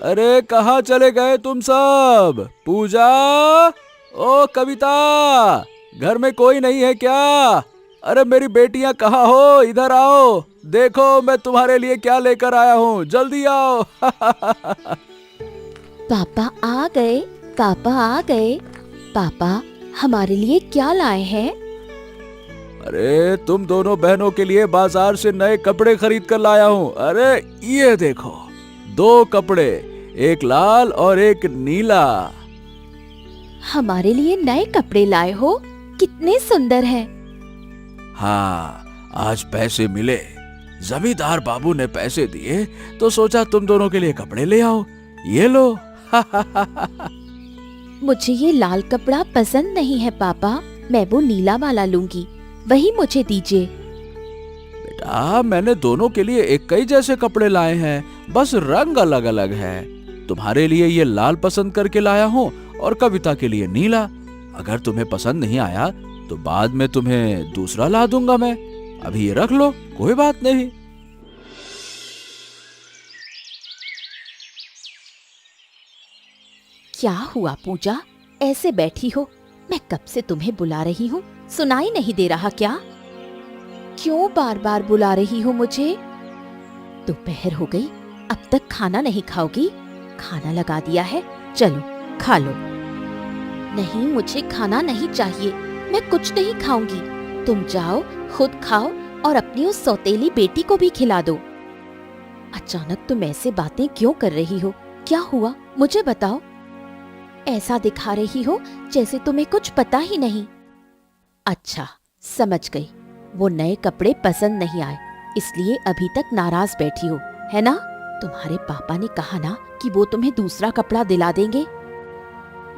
अरे कहाँ चले गए तुम सब? पूजा, ओ कविता, घर में कोई नहीं है क्या? अरे मेरी बेटियां कहाँ हो? इधर आओ, देखो मैं तुम्हारे लिए क्या लेकर आया हूँ, जल्दी आओ। पापा आ गए। पापा आ गए। पापा हमारे लिए क्या लाए हैं? अरे तुम दोनों बहनों के लिए बाजार से नए कपड़े खरीद कर लाया हूँ। अरे ये देखो, दो कपड़े, एक लाल और एक नीला। हमारे लिए नए कपड़े लाए हो? कितने सुंदर हैं। हाँ, आज पैसे मिले, जमींदार बाबू ने पैसे दिए तो सोचा तुम दोनों के लिए कपड़े ले आओ। ये लो। मुझे ये लाल कपड़ा पसंद नहीं है पापा, मैं वो नीला वाला लूंगी, वही मुझे दीजिए। बेटा, मैंने दोनों के लिए एक ही जैसे कपड़े लाए हैं, बस रंग अलग अलग है। तुम्हारे लिए ये लाल पसंद करके लाया हूँ और कविता के लिए नीला। अगर तुम्हें पसंद नहीं आया तो बाद में तुम्हें दूसरा ला दूंगा मैं। अभी ये रख लो, कोई बात नहीं। क्या हुआ पूजा, ऐसे बैठी हो? मैं कब से तुम्हें बुला रही हूँ, सुनाई नहीं दे रहा क्या? क्यों बार बार बुला रही हो मुझे? दोपहर हो गई, अब तक खाना नहीं खाओगी? खाना लगा दिया है, चलो खा लो। नहीं, मुझे खाना नहीं चाहिए, मैं कुछ नहीं खाऊंगी। तुम जाओ, खुद खाओ और अपनी उस सौतेली बेटी को भी खिला दो। अचानक तुम ऐसे बातें क्यों कर रही हो? क्या हुआ, मुझे बताओ। ऐसा दिखा रही हो जैसे तुम्हें कुछ पता ही नहीं। अच्छा, समझ गई, वो नए कपड़े पसंद नहीं आए, इसलिए अभी तक नाराज बैठी हो, है ना? तुम्हारे पापा ने कहा ना कि वो तुम्हें दूसरा कपड़ा दिला देंगे।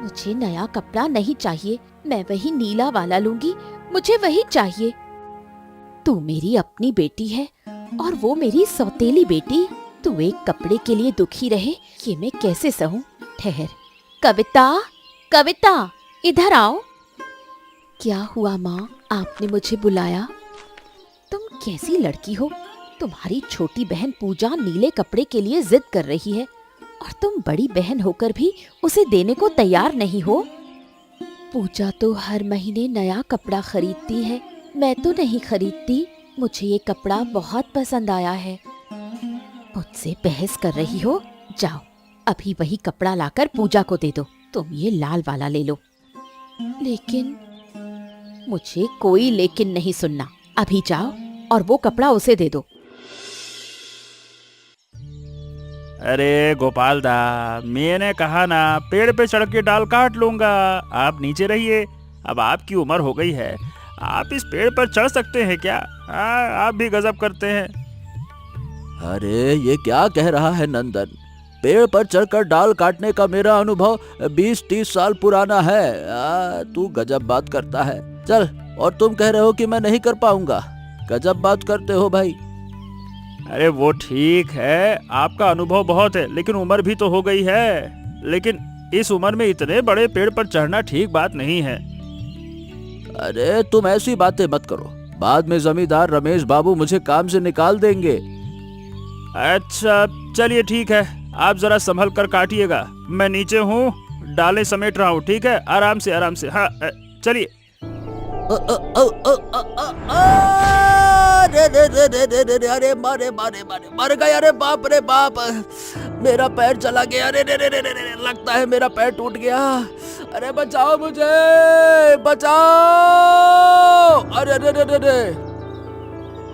मुझे नया कपड़ा नहीं चाहिए, मैं वही नीला वाला लूंगी, मुझे वही चाहिए। तू मेरी अपनी बेटी है और वो मेरी सौतेली बेटी। तू एक कपड़े के लिए दुखी रहे, ये मैं कैसे सहूं? ठहर। कविता, कविता, इधर आओ। क्या हुआ माँ, आपने मुझे बुलाया? तुम कैसी लड़की हो? तुम्हारी छोटी बहन पूजा नीले कपड़े के लिए जिद कर रही है और तुम बड़ी बहन होकर भी उसे देने को तैयार नहीं हो। पूजा तो हर महीने नया कपड़ा खरीदती है, मैं तो नहीं खरीदती। मुझे ये कपड़ा बहुत पसंद आया है। मुझसे बहस कर रही हो? जाओ, अभी वही कपड़ा लाकर पूजा को दे दो। तुम ये लाल वाला ले लो। लेकिन मुझे कोई लेकिन नहीं सुनना, अभी जाओ और वो कपड़ा उसे दे दो। अरे गोपाल दा, मैंने कहा ना पेड़ पे चढ़ के डाल काट लूंगा। आप नीचे रहिए, अब आपकी उम्र हो गई है, आप इस पेड़ पर चढ़ सकते हैं क्या? आप भी गजब करते हैं। अरे ये क्या कह रहा है नंदन? पेड़ पर चढ़कर डाल काटने का मेरा अनुभव 20-30 साल पुराना है। तू गजब बात करता है। चल, और तुम कह रहे हो कि मैं नहीं कर पाऊंगा? गजब बात करते हो भाई। अरे वो ठीक है, आपका अनुभव बहुत है, लेकिन उम्र भी तो हो गई है। लेकिन इस उम्र में इतने बड़े पेड़ पर चढ़ना ठीक बात नहीं है। अरे तुम ऐसी बातें मत करो, बाद में जमींदार रमेश बाबू मुझे काम से निकाल देंगे। अच्छा चलिए ठीक है, आप जरा संभल कर काटिएगा, मैं नीचे हूँ, डालें समेट रहा हूँ। ठीक है, आराम से आराम से। हाँ चलिए। अरे मारे मारे मारे मर गया। अरे बाप रे बाप, मेरा पैर चला गया। अरे रे रे रे रे रे, लगता है मेरा पैर टूट गया। अरे बचाओ मुझे, बचाओ। अरे रे रे रे रे।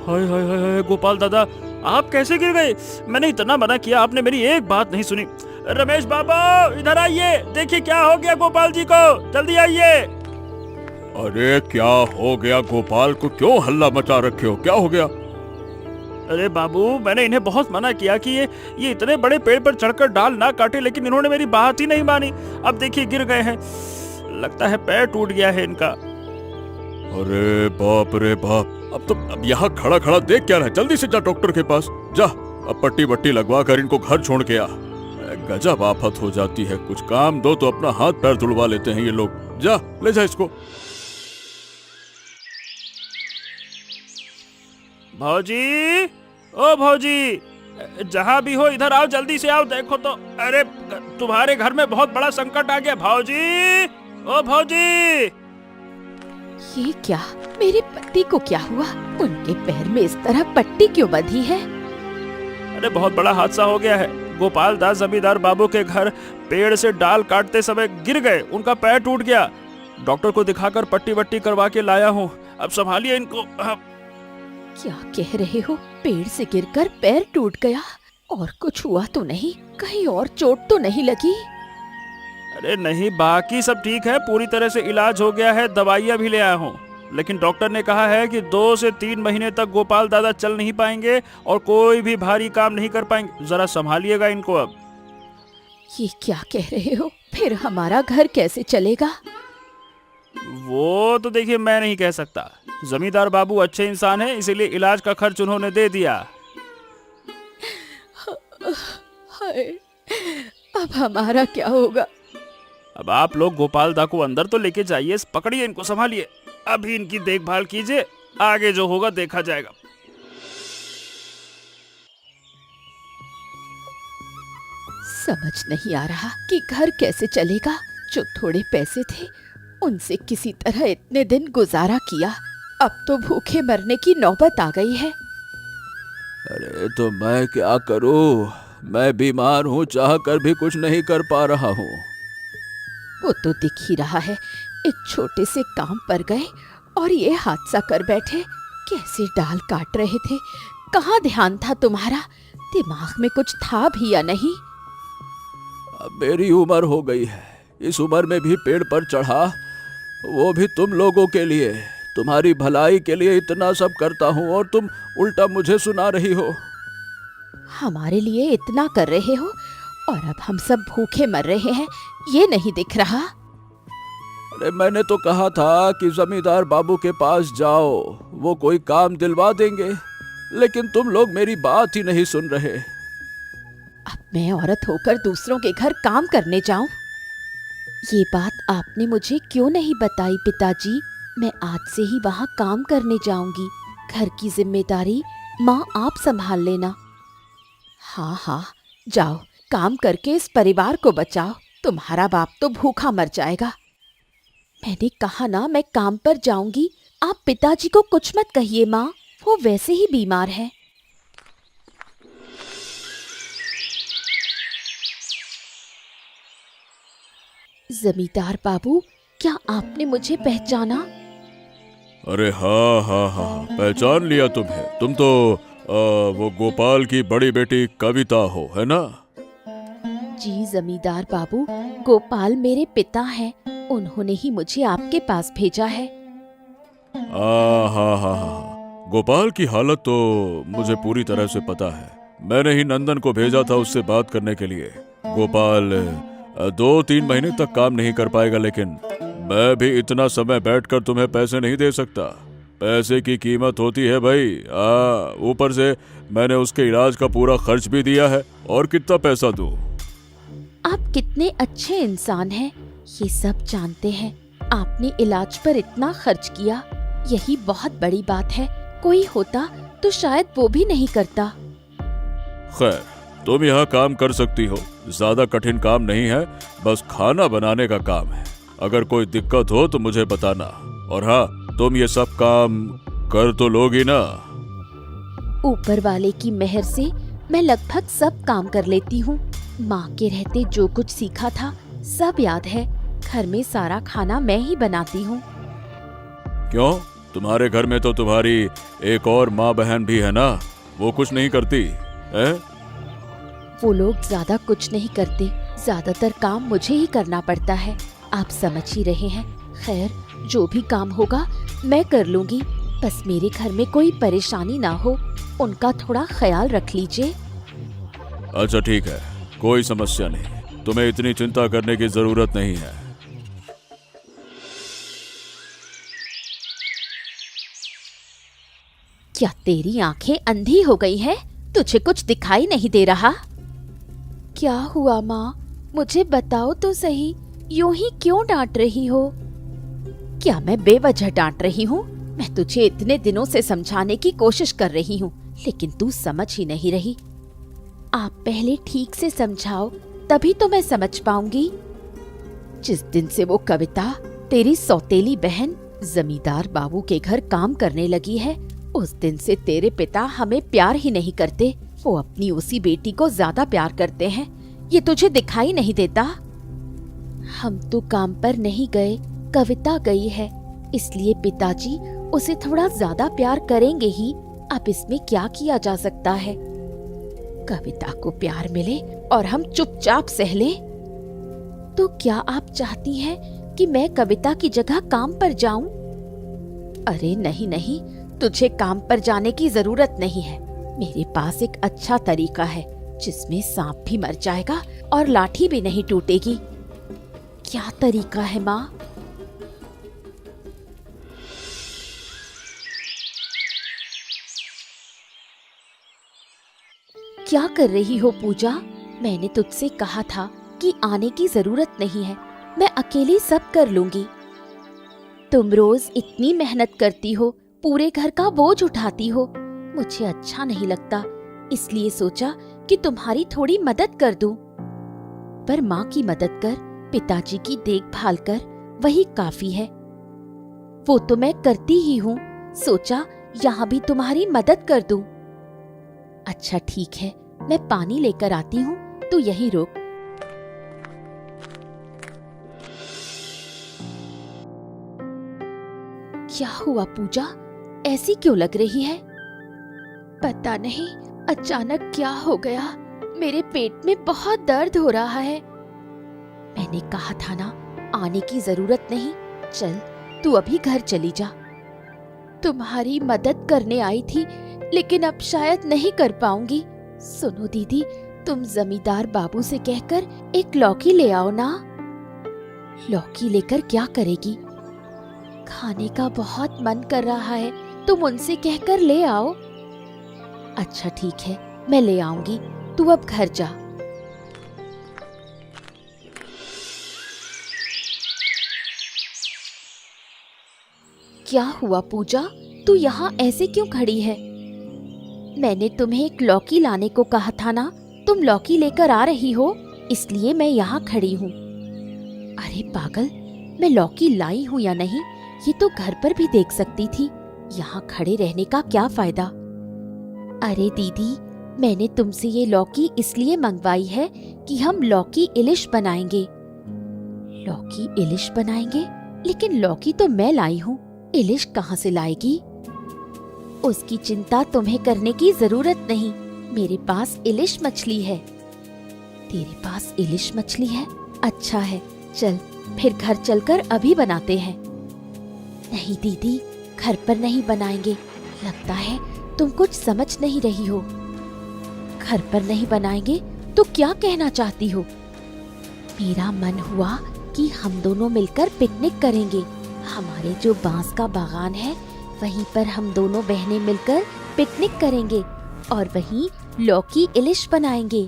हाय हाय हाय हाय, गोपाल दादा आप कैसे गिर गए? मैंने इतना मना किया, आपने मेरी एक बात नहीं सुनी। रमेश बाबू इधर आइए, देखिए क्या हो गया गोपाल जी को, जल्दी आइए। अरे क्या हो गया गोपाल को? क्यों हल्ला मचा रखे हो? क्या हो गया? अरे बाबू, मैंने इन्हें बहुत मना किया कि ये इतने बड़े पेड़ पर चढ़कर डाल ना काटे, लेकिन इन्होंने मेरी बात ही नहीं मानी। अब देखिए गिर गए हैं, लगता है पैर टूट गया है इनका। अरे बाप रे बाप, अब यहाँ खड़ा खड़ा देख क्या रहा है? जल्दी से जा डॉक्टर के पास जा, अब पट्टी बट्टी लगवा कर इनको घर छोड़ के आ। गजब आफत हो जाती है, कुछ काम दो तो अपना हाथ पैर तुड़वा लेते हैं ये लोग। जा ले जा इसको। भौजी, ओ भौजी, जहाँ भी हो इधर आओ, जल्दी से आओ। देखो तो, अरे तुम्हारे घर में बहुत बड़ा संकट आ गया। भाऊजी, ओ भाऊजी। ये क्या, मेरे पति को क्या हुआ? उनके पैर में इस तरह पट्टी क्यों बंधी है? अरे बहुत बड़ा हादसा हो गया है। गोपाल दास जमींदार बाबू के घर पेड़ से डाल काटते समय गिर गए, उनका पैर टूट गया। डॉक्टर को दिखाकर पट्टी वट्टी करवा के लाया हूँ, अब संभालिए इनको। क्या कह रहे हो? पेड़ से गिरकर पैर टूट गया? और कुछ हुआ तो नहीं? कहीं और चोट तो नहीं लगी? अरे नहीं, बाकी सब ठीक है, पूरी तरह से इलाज हो गया है, दवाइयाँ भी ले आया हूँ। लेकिन डॉक्टर ने कहा है कि 2 से 3 महीने तक गोपाल दादा चल नहीं पाएंगे और कोई भी भारी काम नहीं कर पाएंगे। जरा संभालिएगा इनको अब। ये क्या कह रहे हो? फिर हमारा घर कैसे चलेगा? वो तो देखिए मैं नहीं कह सकता। जमींदार बाबू अच्छे इंसान हैं, इसीलिए इलाज का खर्च उन्होंने दे दिया। हाय, अब हमारा क्या होगा? अब आप लोग गोपाल दा को अंदर तो लेके जाइए, पकड़िए इनको, संभालिए। अभी इनकी देखभाल कीजिए, आगे जो होगा देखा जाएगा। समझ नहीं आ रहा कि घर कैसे चलेगा। जो थोड़े पैसे थे उनसे किसी तरह इतने दिन गुजारा किया, अब तो भूखे मरने की नौबत आ गई है। अरे तो मैं क्या करूं? मैं बीमार हूं, चाह कर भी कुछ नहीं कर पा रहा हूं। वो तो दिख ही रहा है, एक छोटे से काम पर गए और ये हादसा कर बैठे। कैसे डाल काट रहे थे, कहाँ ध्यान था तुम्हारा? दिमाग में कुछ था भी या नहीं? अब मेरी उम्र हो गई है, इस उम्र में भी पेड़ पर चढ़ा, वो भी तुम लोगों के लिए, तुम्हारी भलाई के लिए इतना सब करता हूँ और तुम उल्टा मुझे सुना रही हो। हमारे लिए इतना कर रहे हो और अब हम सब भूखे मर रहे हैं, ये नहीं दिख रहा? अरे मैंने तो कहा था कि जमींदार बाबू के पास जाओ, वो कोई काम दिलवा देंगे, लेकिन तुम लोग मेरी बात ही नहीं सुन रहे। अब मैं औरत होकर दूसरों के घर काम करने जाऊं? ये बात आपने मुझे क्यों नहीं बताई पिताजी? मैं आज से ही वहाँ काम करने जाऊंगी। घर की जिम्मेदारी माँ आप संभाल लेना। हाँ हाँ, जाओ काम करके इस परिवार को बचाओ, तुम्हारा बाप तो भूखा मर जाएगा। मैंने कहा ना मैं काम पर जाऊंगी। आप पिताजी को कुछ मत कहिए माँ, वो वैसे ही बीमार है। जमींदार बाबू, क्या आपने मुझे पहचाना? अरे हाँ हाँ हाँ, पहचान लिया तुम्हें। तुम तो वो गोपाल की बड़ी बेटी कविता हो, है ना? जी जमींदार बाबू, गोपाल मेरे पिता हैं, उन्होंने ही मुझे आपके पास भेजा है। हाँ हाँ हाँ, गोपाल की हालत तो मुझे पूरी तरह से पता है। मैंने ही नंदन को भेजा था उससे बात करने के लिए। गोपाल 2-3 महीने तक काम नहीं कर पाएगा, लेकिन मैं भी इतना समय बैठकर तुम्हें पैसे नहीं दे सकता। पैसे की कीमत होती है भाई। ऊपर से मैंने उसके इलाज का पूरा खर्च भी दिया है, और कितना पैसा दूं? आप कितने अच्छे इंसान हैं, ये सब जानते हैं। आपने इलाज पर इतना खर्च किया, यही बहुत बड़ी बात है। कोई होता तो शायद वो भी नहीं करता। खैर, तुम यहाँ काम कर सकती हो, ज्यादा कठिन काम नहीं है, बस खाना बनाने का काम है। अगर कोई दिक्कत हो तो मुझे बताना। और हाँ, तुम ये सब काम कर तो लोगी ना? ऊपर वाले की मेहर से मैं लगभग सब काम कर लेती हूँ। माँ के रहते जो कुछ सीखा था सब याद है। घर में सारा खाना मैं ही बनाती हूँ। क्यों, तुम्हारे घर में तो तुम्हारी एक और माँ बहन भी है ना, वो कुछ नहीं करती है? वो लोग ज्यादा कुछ नहीं करते, ज्यादातर काम मुझे ही करना पड़ता है। आप समझ ही रहे हैं। खैर, जो भी काम होगा मैं कर लूंगी, बस मेरे घर में कोई परेशानी ना हो, उनका थोड़ा ख्याल रख लीजिए। अच्छा ठीक है, कोई समस्या नहीं, तुम्हें इतनी चिंता करने की जरूरत नहीं है। क्या तेरी आंखें अंधी हो गई हैं? तुझे कुछ दिखाई नहीं दे रहा? क्या हुआ माँ, मुझे बताओ तो सही, यूं ही क्यों डांट रही हो? क्या मैं बेवजह डांट रही हूँ? मैं तुझे इतने दिनों से समझाने की कोशिश कर रही हूँ, लेकिन तू समझ ही नहीं रही। आप पहले ठीक से समझाओ, तभी तो मैं समझ पाऊंगी। जिस दिन से वो कविता, तेरी सौतेली बहन, जमींदार बाबू के घर काम करने लगी है, उस दिन से तेरे पिता हमें प्यार ही नहीं करते। वो अपनी उसी बेटी को ज्यादा प्यार करते हैं। ये तुझे दिखाई नहीं देता? हम तो काम पर नहीं गए, कविता गई है, इसलिए पिताजी उसे थोड़ा ज्यादा प्यार करेंगे ही। अब इसमें क्या किया जा सकता है? कविता को प्यार मिले और हम चुपचाप सह लें। तो क्या आप चाहती हैं कि मैं कविता की जगह काम पर जाऊं? अरे नहीं नहीं, तुझे काम पर जाने की जरूरत नहीं है। मेरे पास एक अच्छा तरीका है जिसमें सांप भी मर जाएगा और लाठी भी नहीं टूटेगी। क्या तरीका है माँ? क्या कर रही हो पूजा? मैंने तुझसे कहा था कि आने की जरूरत नहीं है, मैं अकेली सब कर लूंगी। तुम रोज इतनी मेहनत करती हो, पूरे घर का बोझ उठाती हो, मुझे अच्छा नहीं लगता, इसलिए सोचा कि तुम्हारी थोड़ी मदद कर दूं। पर माँ की मदद कर, पिताजी की देखभाल कर, वही काफी है। वो तो मैं करती ही हूँ, सोचा यहाँ भी तुम्हारी मदद कर दूं। अच्छा ठीक है, मैं पानी लेकर आती हूँ, तू यहीं रुक। क्या हुआ पूजा, ऐसी क्यों लग रही है? पता नहीं अचानक क्या हो गया, मेरे पेट में बहुत दर्द हो रहा है। मैंने कहा था ना, आने की जरूरत नहीं, चल तू अभी घर चली जा। तुम्हारी मदद करने आई थी, लेकिन अब शायद नहीं कर पाऊंगी। सुनो दीदी, तुम जमींदार बाबू से कहकर एक लौकी ले आओ ना। लौकी लेकर क्या करेगी? खाने का बहुत मन कर रहा है, तुम उनसे कहकर ले आओ। अच्छा ठीक है, मैं ले आऊंगी, तू अब घर जा। क्या हुआ पूजा, तू यहाँ ऐसे क्यों खड़ी है? मैंने तुम्हें एक लौकी लाने को कहा था ना, तुम लौकी लेकर आ रही हो, इसलिए मैं यहाँ खड़ी हूँ। अरे पागल, मैं लौकी लाई हूँ या नहीं, ये तो घर पर भी देख सकती थी, यहाँ खड़े रहने का क्या फायदा। अरे दीदी, मैंने तुमसे ये लौकी इसलिए मंगवाई है कि हम लौकी इलिश बनाएंगे। लौकी इलिश बनाएंगे? लेकिन लौकी तो मैं लाई हूँ, इलिश कहाँ से लाएगी? उसकी चिंता तुम्हें करने की जरूरत नहीं, मेरे पास इलिश मछली है। तेरे पास इलिश मछली है? अच्छा है, चल फिर घर चलकर अभी बनाते हैं। नहीं दीदी, घर पर नहीं बनाएंगे, लगता है तुम कुछ समझ नहीं रही हो। घर पर नहीं बनाएंगे तो क्या कहना चाहती हो? मेरा मन हुआ कि हम दोनों मिलकर पिकनिक करेंगे। हमारे जो बांस का बागान है, वहीं पर हम दोनों बहनें मिलकर पिकनिक करेंगे और वहीं लौकी इलिश बनाएंगे।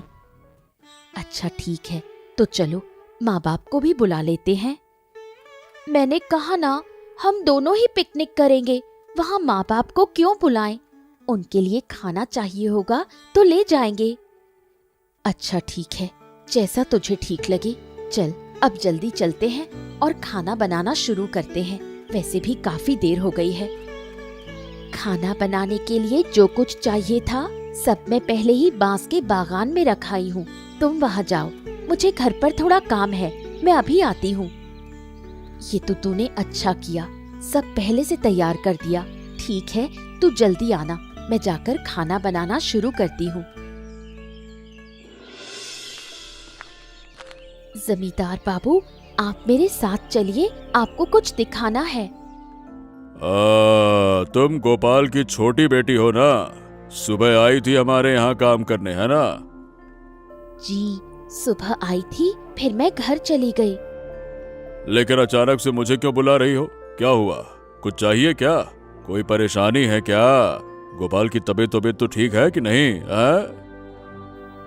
अच्छा ठीक है, तो चलो माँ बाप को भी बुला लेते हैं। मैंने कहा ना, हम दोनों ही पिकनिक करेंगे, वहाँ माँ बाप को क्यों बुलाएं? उनके लिए खाना चाहिए होगा तो ले जाएंगे। अच्छा ठीक है, जैसा तुझे ठीक लगे। चल अब जल्दी चलते हैं और खाना बनाना शुरू करते हैं, वैसे भी काफी देर हो गई है। खाना बनाने के लिए जो कुछ चाहिए था सब मैं पहले ही बांस के बागान में रखाई हूँ, तुम वहाँ जाओ, मुझे घर पर थोड़ा काम है, मैं अभी आती हूँ। ये तो तूने अच्छा किया, सब पहले से तैयार कर दिया। ठीक है, तू जल्दी आना, मैं जाकर खाना बनाना शुरू करती हूँ। जमींदार बाबू, आप मेरे साथ चलिए, आपको कुछ दिखाना है। तुम गोपाल की छोटी बेटी हो ना? सुबह आई थी हमारे यहाँ काम करने, है ना? जी, सुबह आई थी, फिर मैं घर चली गई। लेकिन अचानक से मुझे क्यों बुला रही हो? क्या हुआ? कुछ चाहिए क्या? कोई परेशानी है क्या? गोपाल की तबीयत तो ठीक है कि नहीं?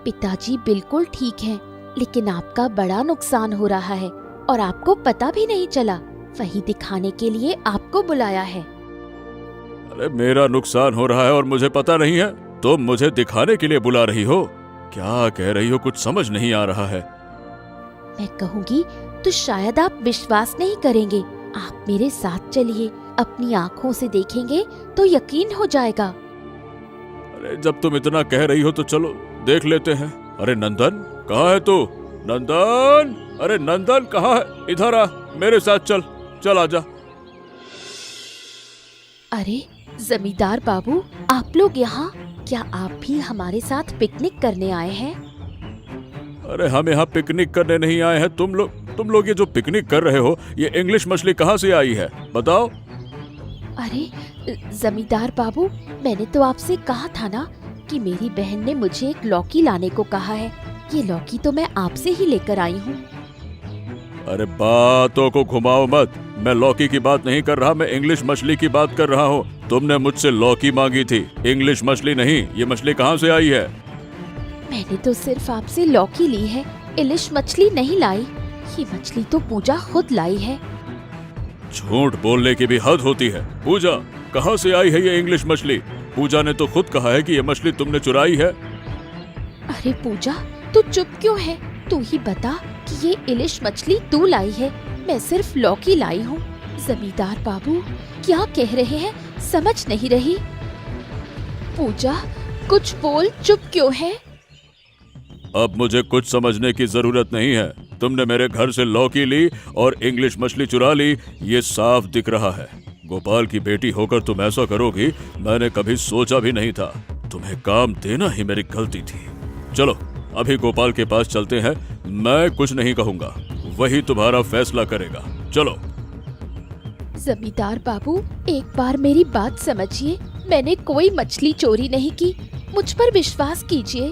पिताजी बिल्कुल ठीक हैं, लेकिन आपका बड़ा नुकसान हो रहा है और आपको पता भी नहीं चला, वही दिखाने के लिए आपको बुलाया है। अरे मेरा नुकसान हो रहा है और मुझे पता नहीं है? तुम मुझे दिखाने के लिए बुला रही हो? क्या कह रही हो, कुछ समझ नहीं आ रहा है। मैं कहूँगी तो शायद आप विश्वास नहीं करेंगे। आप मेरे साथ चलिए, अपनी आँखों से देखेंगे तो यकीन हो जाएगा। अरे जब तुम इतना कह रही हो तो चलो देख लेते हैं। अरे नंदन, कहाँ है तू? नंदन, अरे नंदन कहाँ है? इधर आ, मेरे साथ चल, चल आजा। अरे जमींदार बाबू, आप लोग यहाँ? क्या आप भी हमारे साथ पिकनिक करने आए हैं? अरे हम यहाँ पिकनिक करने नहीं आए हैं। तुम लोग ये जो पिकनिक कर रहे हो, ये इंग्लिश मछली कहाँ से आई है, बताओ। अरे जमींदार बाबू, मैंने तो आपसे कहा था ना कि मेरी बहन ने मुझे एक लौकी लाने को कहा है। ये लौकी तो मैं आपसे ही लेकर आई हूँ। अरे बातों को घुमाओ मत, मैं लौकी की बात नहीं कर रहा, मैं इंग्लिश मछली की बात कर रहा हूँ। तुमने मुझसे लौकी मांगी थी, इंग्लिश मछली नहीं। ये मछली कहाँ से आई है? मैंने तो सिर्फ आपसे लौकी ली है, इंग्लिश मछली नहीं लाई। ये मछली तो पूजा खुद लाई है। झूठ बोलने की भी हद होती है। पूजा, कहाँ से आई है ये इंग्लिश मछली? पूजा ने तो खुद कहा है कि ये मछली तुमने चुराई है। अरे पूजा, तू चुप क्यों है? तू ही बता कि ये इंग्लिश मछली तू लाई है, मैं सिर्फ लौकी लाई हूँ। जमींदार बाबू क्या कह रहे हैं, समझ नहीं रही। पूजा कुछ बोल, चुप क्यों है? अब मुझे कुछ समझने की जरूरत नहीं है। तुमने मेरे घर से लौकी ली और इंग्लिश मछली चुरा ली, ये साफ दिख रहा है। गोपाल की बेटी होकर तुम ऐसा करोगी, मैंने कभी सोचा भी नहीं था। तुम्हें काम देना ही मेरी गलती थी। चलो अभी गोपाल के पास चलते हैं, मैं कुछ नहीं कहूँगा, वही तुम्हारा फैसला करेगा। चलो। जमींदार बाबू, एक बार मेरी बात समझिए, मैंने कोई मछली चोरी नहीं की, मुझ पर विश्वास कीजिए।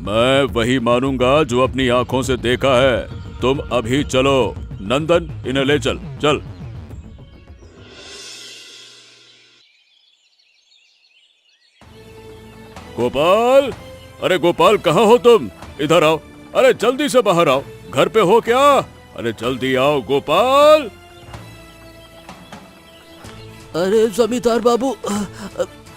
मैं वही मानूंगा जो अपनी आंखों से देखा है। तुम अभी चलो। नंदन, इन्हें ले चल, चल। गोपाल, अरे गोपाल कहाँ हो तुम? इधर आओ, अरे जल्दी से बाहर आओ। घर पे हो क्या? अरे जल्दी आओ गोपाल। अरे जमींदार बाबू,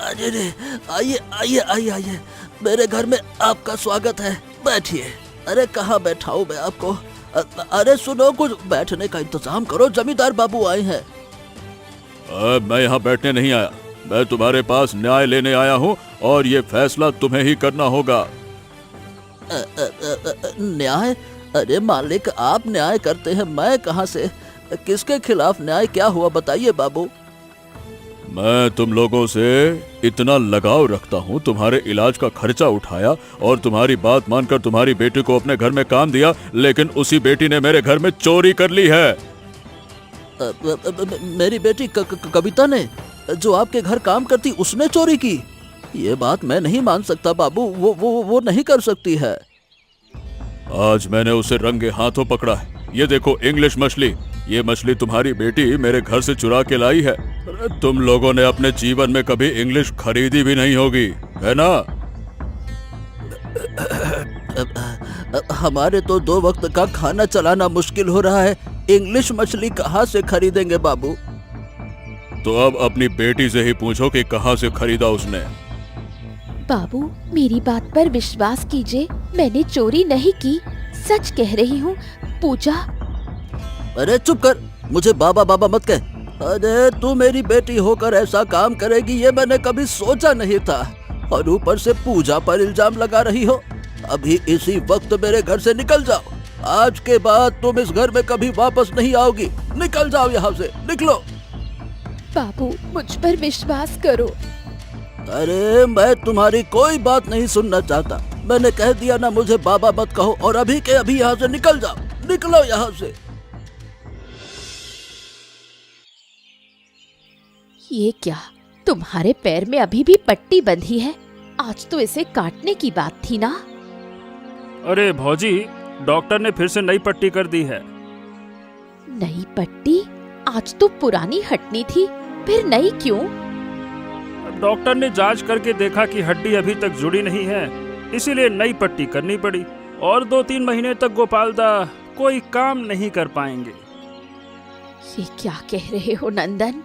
अरे रे, आइए आइए आइए आइए, मेरे घर में आपका स्वागत है, बैठिए। अरे कहाँ बैठाऊं मैं आपको? अरे सुनो, कुछ बैठने का इंतजाम करो, जमींदार बाबू आए हैं। मैं यहाँ बैठने नहीं आया, मैं तुम्हारे पास न्याय लेने आया हूँ और ये फैसला तुम्हें ही करना होगा। न्याय? अरे मालिक, आप न्याय करते हैं, मैं कहाँ से? किसके खिलाफ न्याय? क्या हुआ बताइए बाबू। मैं तुम लोगों से इतना लगाव रखता हूँ, तुम्हारे इलाज का खर्चा उठाया और तुम्हारी बात मानकर तुम्हारी बेटी को अपने घर में काम दिया, लेकिन उसी बेटी ने मेरे घर में चोरी कर ली है। मेरी बेटी कविता ने, जो आपके घर काम करती, उसने चोरी की? ये बात मैं नहीं मान सकता बाबू, वो नहीं कर सकती है। आज मैंने उसे रंगे हाथों पकड़ा है। ये देखो इंग्लिश मछली, ये मछली तुम्हारी बेटी मेरे घर से चुरा के लाई है। तुम लोगों ने अपने जीवन में कभी इंग्लिश खरीदी भी नहीं होगी, है ना? हमारे तो 2 वक्त का खाना चलाना मुश्किल हो रहा है, इंग्लिश मछली कहाँ से खरीदेंगे बाबू? तो अब अपनी बेटी से ही पूछो कि कहाँ से खरीदा उसने। बाबू मेरी बात पर विश्वास कीजिए, मैंने चोरी नहीं की, सच कह रही हूँ। पूजा। अरे चुप कर, मुझे बाबा बाबा मत कह। अरे तू मेरी बेटी होकर ऐसा काम करेगी, ये मैंने कभी सोचा नहीं था। और ऊपर से पूजा पर इल्जाम लगा रही हो। अभी इसी वक्त मेरे घर से निकल जाओ। आज के बाद तुम इस घर में कभी वापस नहीं आओगी। निकल जाओ यहाँ से, निकलो। बाबू मुझ पर विश्वास करो। अरे मैं तुम्हारी कोई बात नहीं सुनना चाहता। मैंने कह दिया ना, मुझे बाबा मत कहो और अभी के अभी यहाँ से निकल जाओ। निकलो यहाँ से। ये क्या, तुम्हारे पैर में अभी भी पट्टी बंधी है? आज तो इसे काटने की बात थी ना। अरे भौजी, डॉक्टर ने फिर से नई पट्टी कर दी है। नई पट्टी? आज तो पुरानी हटनी थी, फिर नई क्यों? डॉक्टर ने जांच करके देखा कि हड्डी अभी तक जुड़ी नहीं है, इसीलिए नई पट्टी करनी पड़ी। और 2-3 महीने तक गोपालदा कोई काम नहीं कर पाएंगे। ये क्या कह रहे हो नंदन?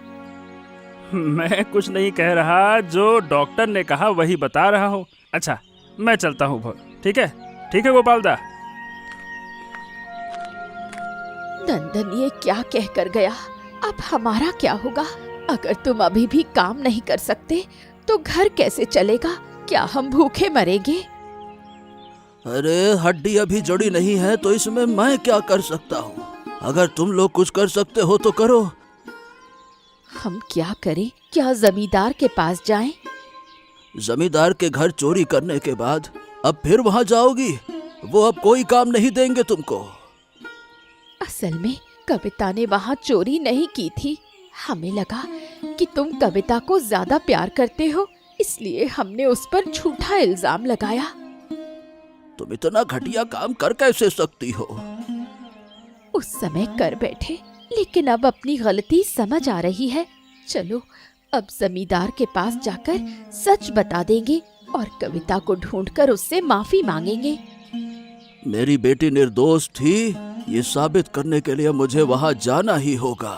मैं कुछ नहीं कह रहा, जो डॉक्टर ने कहा वही बता रहा हूँ। अच्छा, मैं चलता हूँ। ठीक है गोपाल दा। नंदन ये क्या कह कर गया? अब हमारा क्या होगा? अगर तुम अभी भी काम नहीं कर सकते तो घर कैसे चलेगा? क्या हम भूखे मरेंगे? अरे हड्डी अभी जड़ी नहीं है तो इसमें मैं क्या कर सकता हूँ? अगर तुम लोग कुछ कर सकते हो तो करो। हम क्या करें? क्या जमींदार के पास जाएं? जमींदार के घर चोरी करने के बाद अब फिर वहां जाओगी? वो अब कोई काम नहीं देंगे तुमको। असल में कविता ने वहाँ चोरी नहीं की थी। हमें लगा कि तुम कविता को ज्यादा प्यार करते हो, इसलिए हमने उस पर झूठा इल्जाम लगाया। तुम इतना घटिया काम कर कैसे सकती हो? उस समय कर बैठे, लेकिन अब अपनी गलती समझ आ रही है। चलो अब जमींदार के पास जाकर सच बता देंगे और कविता को ढूंढकर उससे माफी मांगेंगे। मेरी बेटी निर्दोष थी, ये साबित करने के लिए मुझे वहां जाना ही होगा।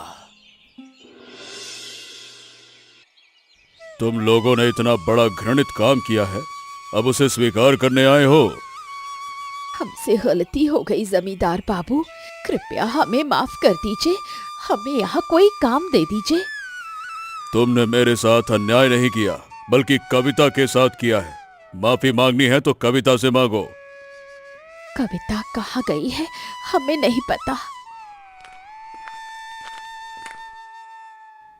तुम लोगों ने इतना बड़ा घृणित काम किया है, अब उसे स्वीकार करने आए हो? हमसे गलती हो गई जमींदार बाबू, कृपया हमें माफ कर दीजिए। हमें यहाँ कोई काम दे दीजिए। तुमने मेरे साथ अन्याय नहीं किया, बल्कि कविता के साथ किया है। माफी मांगनी है तो कविता से मांगो। कविता कहाँ गई है? हमें नहीं पता।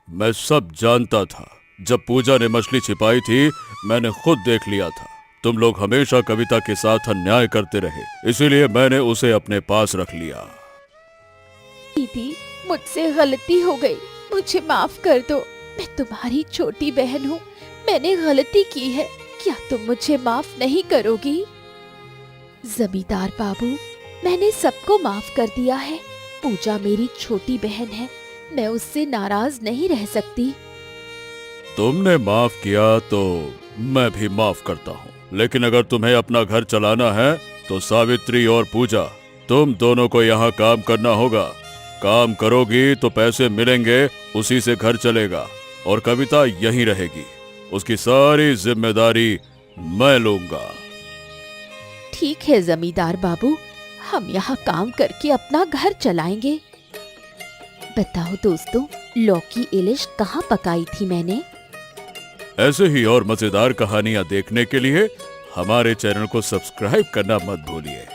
मैं सब जानता था। जब पूजा ने मछली छिपाई थी, मैंने खुद देख लिया था। तुम लोग हमेशा कविता के साथ अन्याय करते रहे, इसीलिए मैंने उसे अपने पास रख लिया। दीदी, मुझसे गलती हो गई, मुझे माफ कर दो। मैं तुम्हारी छोटी बहन हूँ, मैंने गलती की है। क्या तुम मुझे माफ नहीं करोगी? जमींदार बाबू, मैंने सबको माफ कर दिया है। पूजा मेरी छोटी बहन है, मैं उससे नाराज नहीं रह सकती। तुमने माफ किया तो मैं भी माफ करता हूँ, लेकिन अगर तुम्हें अपना घर चलाना है तो सावित्री और पूजा, तुम दोनों को यहाँ काम करना होगा। काम करोगी तो पैसे मिलेंगे, उसी से घर चलेगा और कविता यहीं रहेगी। उसकी सारी जिम्मेदारी मैं लूंगा। ठीक है जमींदार बाबू, हम यहाँ काम करके अपना घर चलाएंगे। बताओ दोस्तों, लौकी इलिश कहाँ पकाई थी मैंने? ऐसे ही और मजेदार कहानियां देखने के लिए हमारे चैनल को सब्सक्राइब करना मत भूलिए।